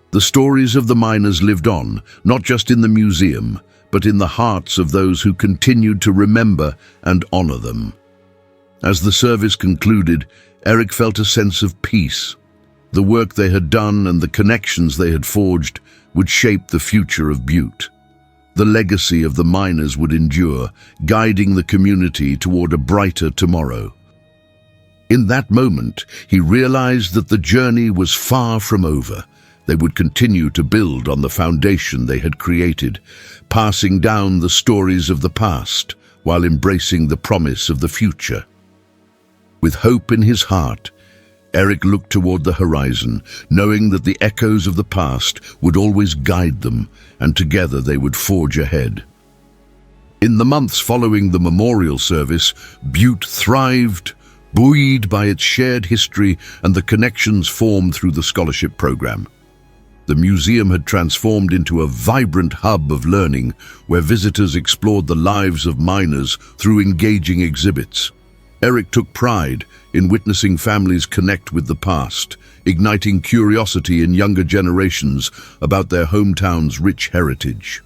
The stories of the miners lived on, not just in the museum, but in the hearts of those who continued to remember and honor them. As the service concluded, Eric felt a sense of peace. The work they had done and the connections they had forged would shape the future of Butte. The legacy of the miners would endure, guiding the community toward a brighter tomorrow. In that moment, he realized that the journey was far from over. They would continue to build on the foundation they had created, passing down the stories of the past while embracing the promise of the future. With hope in his heart, Eric looked toward the horizon, knowing that the echoes of the past would always guide them, and together they would forge ahead. In the months following the memorial service, Butte thrived, buoyed by its shared history and the connections formed through the scholarship program. The museum had transformed into a vibrant hub of learning, where visitors explored the lives of miners through engaging exhibits. Eric took pride in witnessing families connect with the past, igniting curiosity in younger generations about their hometown's rich heritage.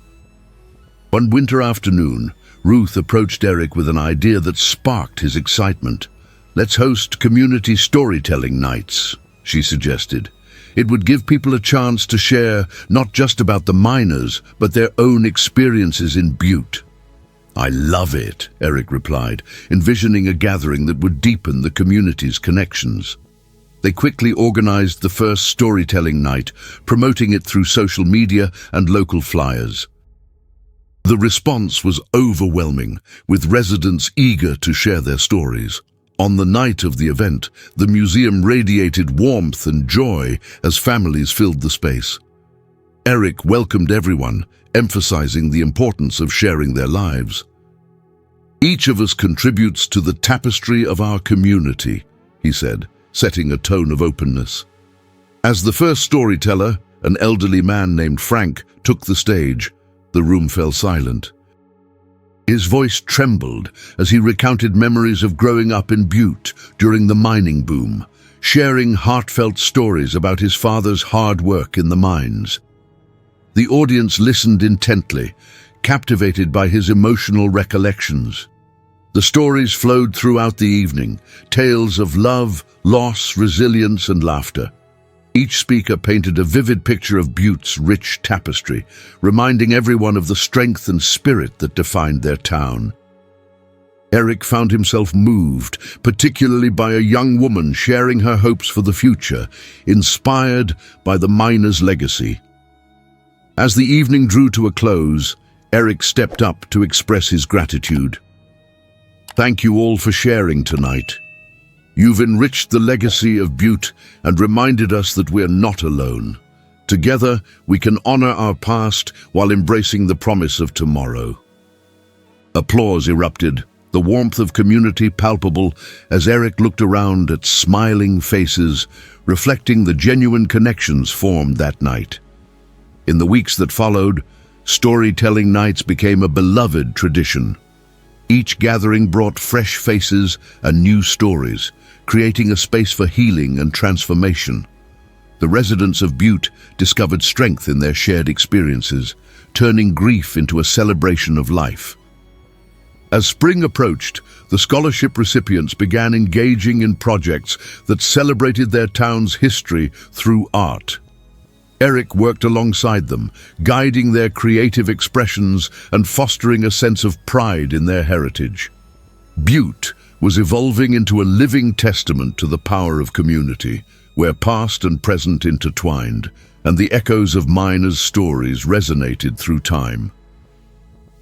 One winter afternoon, Ruth approached Eric with an idea that sparked his excitement. "Let's host community storytelling nights," she suggested. "It would give people a chance to share not just about the miners, but their own experiences in Butte." "I love it," Eric replied, envisioning a gathering that would deepen the community's connections. They quickly organized the first storytelling night, promoting it through social media and local flyers. The response was overwhelming, with residents eager to share their stories. On the night of the event, the museum radiated warmth and joy as families filled the space. Eric welcomed everyone, emphasizing the importance of sharing their lives. "Each of us contributes to the tapestry of our community," he said, setting a tone of openness. As the first storyteller, an elderly man named Frank, took the stage, the room fell silent. His voice trembled as he recounted memories of growing up in Butte during the mining boom, sharing heartfelt stories about his father's hard work in the mines. The audience listened intently, captivated by his emotional recollections. The stories flowed throughout the evening, tales of love, loss, resilience, and laughter. Each speaker painted a vivid picture of Butte's rich tapestry, reminding everyone of the strength and spirit that defined their town. Eric found himself moved, particularly by a young woman sharing her hopes for the future, inspired by the miner's legacy. As the evening drew to a close, Eric stepped up to express his gratitude. "Thank you all for sharing tonight. You've enriched the legacy of Butte and reminded us that we're not alone. Together, we can honor our past while embracing the promise of tomorrow." Applause erupted, the warmth of community palpable as Eric looked around at smiling faces, reflecting the genuine connections formed that night. In the weeks that followed, storytelling nights became a beloved tradition. Each gathering brought fresh faces and new stories, creating a space for healing and transformation. The residents of Butte discovered strength in their shared experiences, turning grief into a celebration of life. As spring approached, the scholarship recipients began engaging in projects that celebrated their town's history through art. Eric worked alongside them, guiding their creative expressions and fostering a sense of pride in their heritage. Butte was evolving into a living testament to the power of community, where past and present intertwined, and the echoes of miners' stories resonated through time.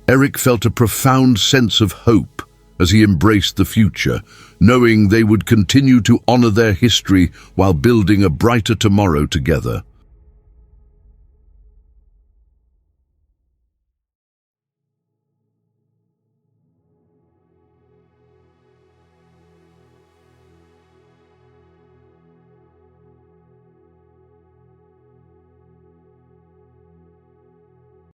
Eric felt a profound sense of hope as he embraced the future, knowing they would continue to honor their history while building a brighter tomorrow together.